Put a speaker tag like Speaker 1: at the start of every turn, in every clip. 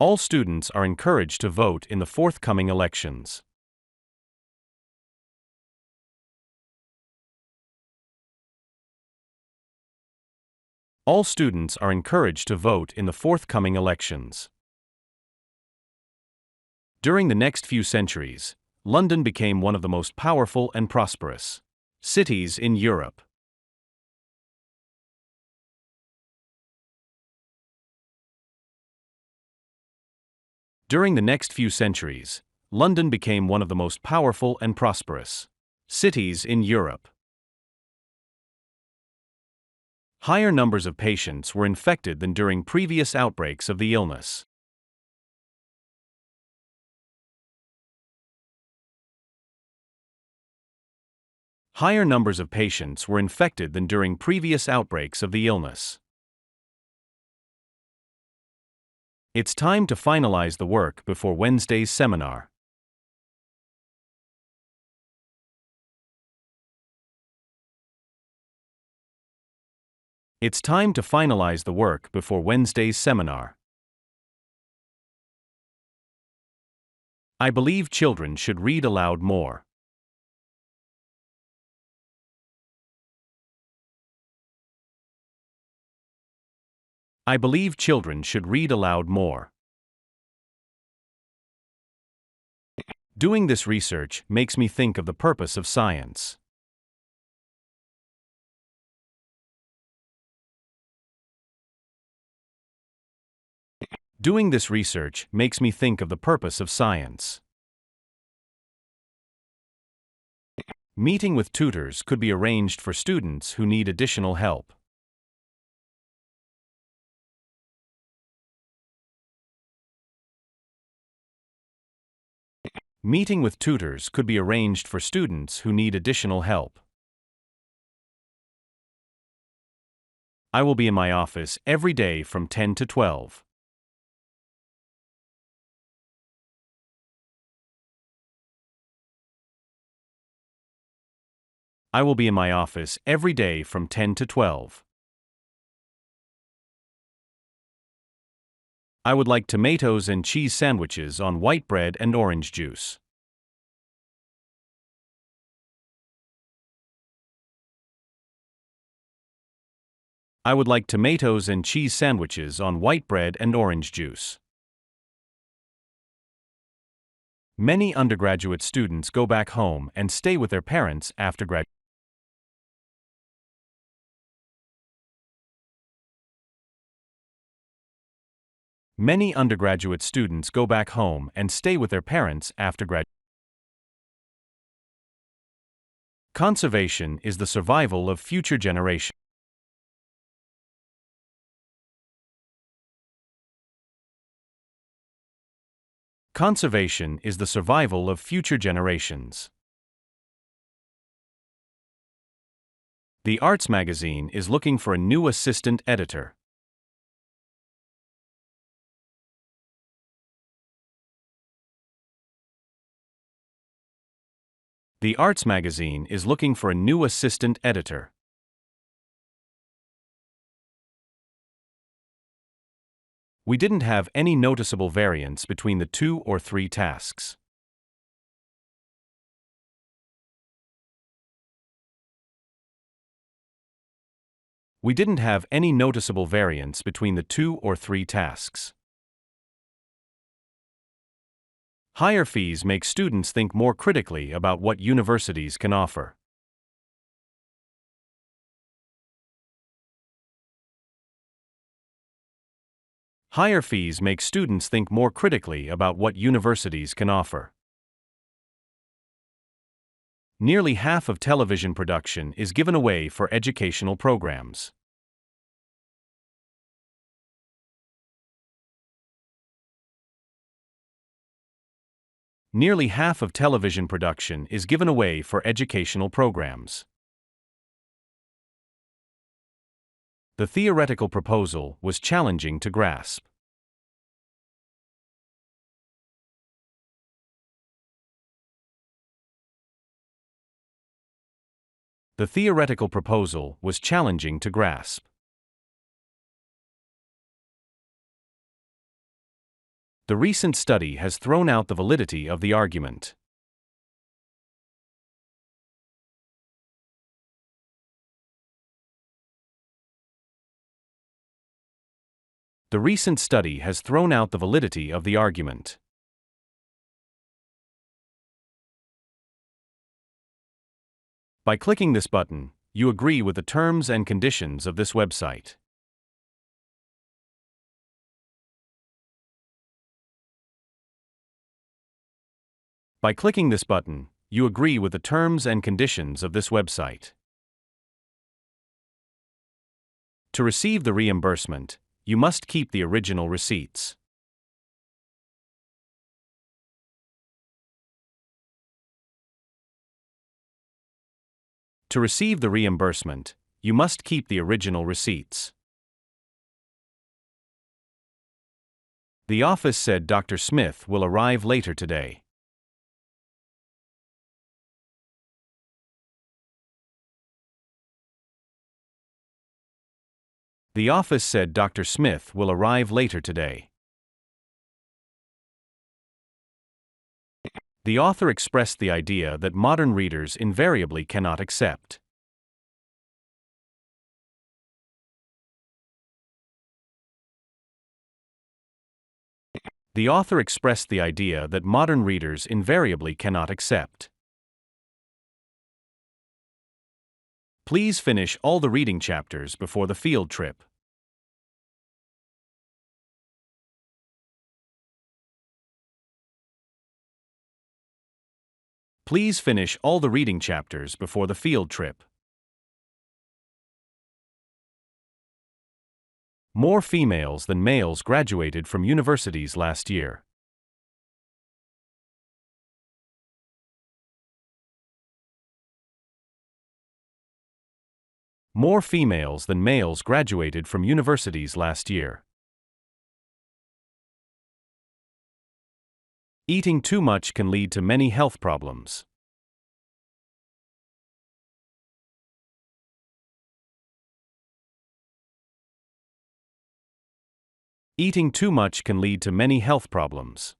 Speaker 1: All students are encouraged to vote in the forthcoming elections. All students are encouraged to vote in the forthcoming elections. During the next few centuries, London became one of the most powerful and prosperous cities in Europe. During the next few centuries, London became one of the most powerful and prosperous cities in Europe. Higher numbers of patients were infected than during previous outbreaks of the illness. Higher numbers of patients were infected than during previous outbreaks of the illness. It's time to finalize the work before Wednesday's seminar. It's time to finalize the work before Wednesday's seminar. I believe children should read aloud more. I believe children should read aloud more. Doing this research makes me think of the purpose of science. Doing this research makes me think of the purpose of science. Meeting with tutors could be arranged for students who need additional help. Meeting with tutors could be arranged for students who need additional help. I will be in my office every day from 10 to 12. I will be in my office every day from 10 to 12. I would like tomatoes and cheese sandwiches on white bread and orange juice. I would like tomatoes and cheese sandwiches on white bread and orange juice. Many undergraduate students go back home and stay with their parents after graduation. Many undergraduate students go back home and stay with their parents after graduation. Conservation is the survival of future generations. Conservation is the survival of future generations. The Arts magazine is looking for a new assistant editor. The Arts magazine is looking for a new assistant editor. We didn't have any noticeable variance between the 2 or 3 tasks. We didn't have any noticeable variance between the 2 or 3 tasks. Higher fees make students think more critically about what universities can offer. Higher fees make students think more critically about what universities can offer. Nearly half of television production is given away for educational programs. Nearly half of television production is given away for educational programs. The theoretical proposal was challenging to grasp. The theoretical proposal was challenging to grasp. The recent study has thrown out the validity of the argument. The recent study has thrown out the validity of the argument. By clicking this button, you agree with the terms and conditions of this website. By clicking this button, you agree with the terms and conditions of this website. To receive the reimbursement, you must keep the original receipts. To receive the reimbursement, you must keep the original receipts. The office said Dr. Smith will arrive later today. The office said Dr. Smith will arrive later today. The author expressed the idea that modern readers invariably cannot accept. The author expressed the idea that modern readers invariably cannot accept. Please finish all the reading chapters before the field trip. Please finish all the reading chapters before the field trip. More females than males graduated from universities last year. More females than males graduated from universities last year. Eating too much can lead to many health problems. Eating too much can lead to many health problems.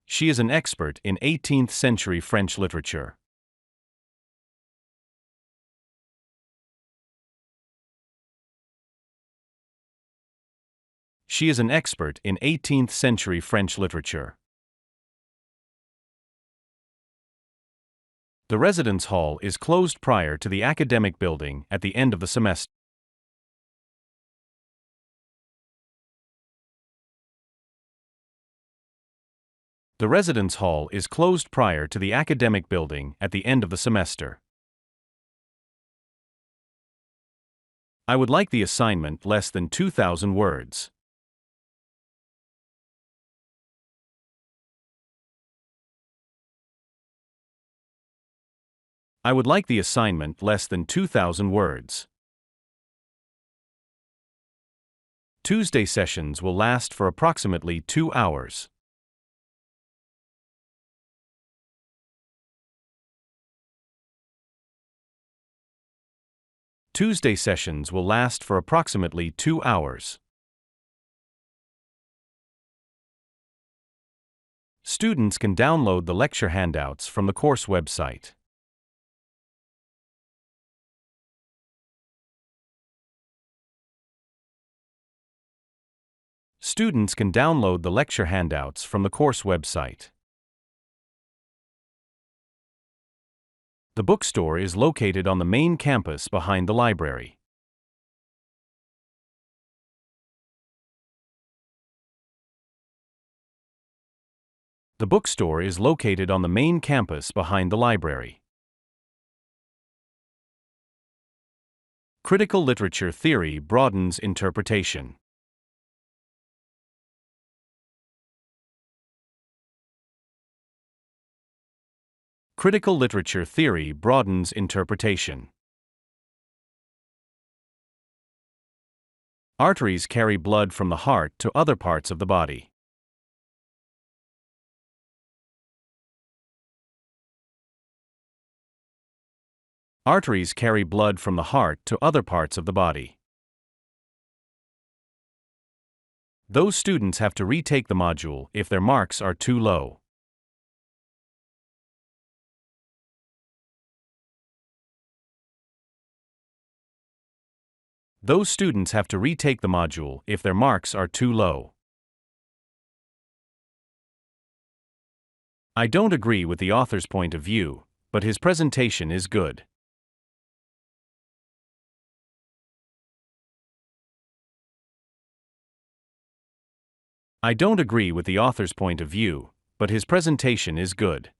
Speaker 1: She is an expert in 18th century French literature. She is an expert in 18th century French literature. The residence hall is closed prior to the academic building at the end of the semester. The residence hall is closed prior to the academic building at the end of the semester. I would like the assignment less than 2,000 words. I would like the assignment less than 2,000 words. Tuesday sessions will last for approximately 2 hours. Tuesday sessions will last for approximately 2 hours. Students can download the lecture handouts from the course website. Students can download the lecture handouts from the course website. The bookstore is located on the main campus behind the library. The bookstore is located on the main campus behind the library. Critical literature theory broadens interpretation. Critical literature theory broadens interpretation. Arteries carry blood from the heart to other parts of the body. Arteries carry blood from the heart to other parts of the body. Those students have to retake the module if their marks are too low. Those students have to retake the module if their marks are too low. I don't agree with the author's point of view, but his presentation is good. I don't agree with the author's point of view, but his presentation is good.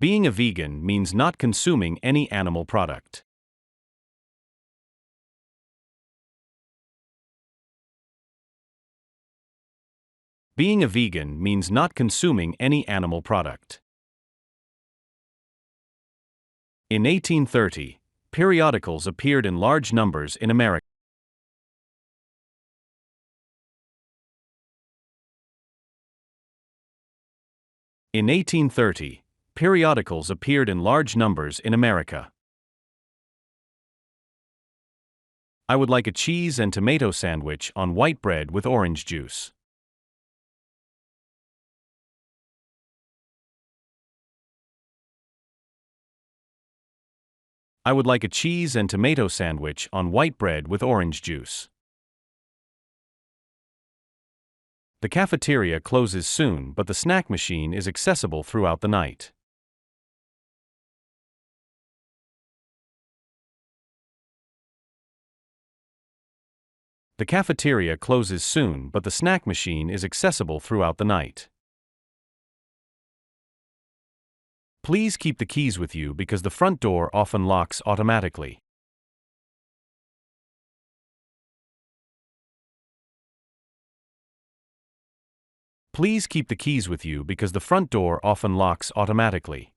Speaker 1: Being a vegan means not consuming any animal product. Being a vegan means not consuming any animal product. In 1830, periodicals appeared in large numbers in America. In 1830, periodicals appeared in large numbers in America. I would like a cheese and tomato sandwich on white bread with orange juice. I would like a cheese and tomato sandwich on white bread with orange juice. The cafeteria closes soon, but the snack machine is accessible throughout the night. The cafeteria closes soon, but the snack machine is accessible throughout the night. Please keep the keys with you because the front door often locks automatically. Please keep the keys with you because the front door often locks automatically.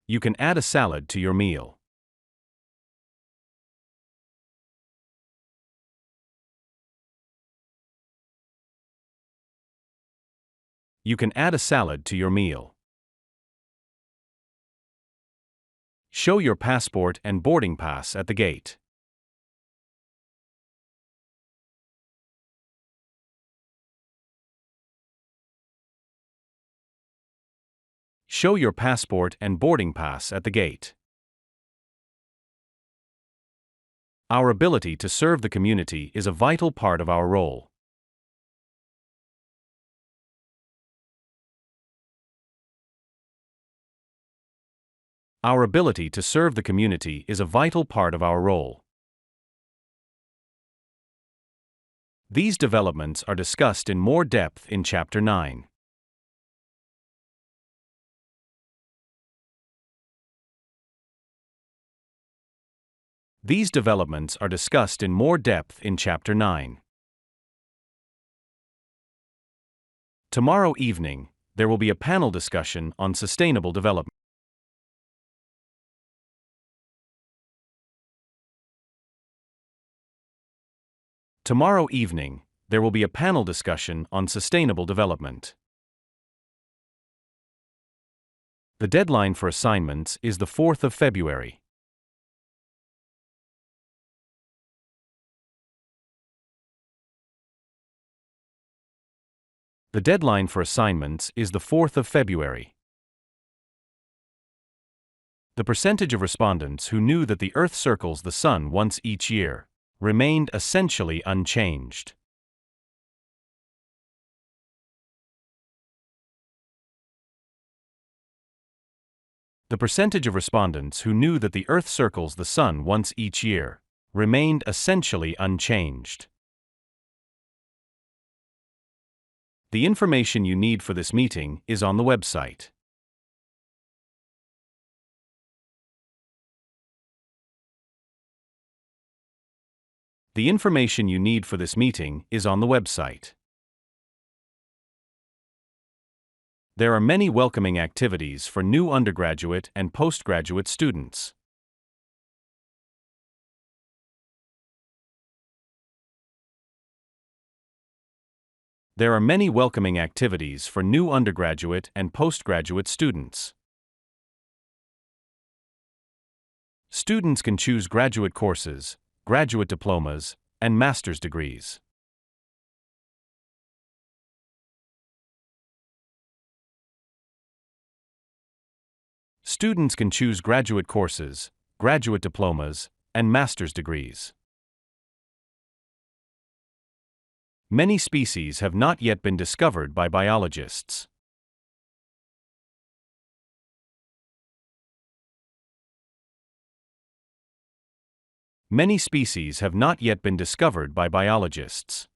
Speaker 1: You can add a salad to your meal. You can add a salad to your meal. Show your passport and boarding pass at the gate. Show your passport and boarding pass at the gate. Our ability to serve the community is a vital part of our role. Our ability to serve the community is a vital part of our role. These developments are discussed in more depth in Chapter 9. These developments are discussed in more depth in Chapter 9. Tomorrow evening, there will be a panel discussion on sustainable development. Tomorrow evening, there will be a panel discussion on sustainable development. The deadline for assignments is the 4th of February. The deadline for assignments is the 4th of February. The percentage of respondents who knew that the Earth circles the Sun once each year remained essentially unchanged. The percentage of respondents who knew that the Earth circles the Sun once each year remained essentially unchanged. The information you need for this meeting is on the website. The information you need for this meeting is on the website. There are many welcoming activities for new undergraduate and postgraduate students. There are many welcoming activities for new undergraduate and postgraduate students. Students can choose graduate courses, graduate diplomas, and master's degrees. Students can choose graduate courses, graduate diplomas, and master's degrees. Many species have not yet been discovered by biologists. Many species have not yet been discovered by biologists.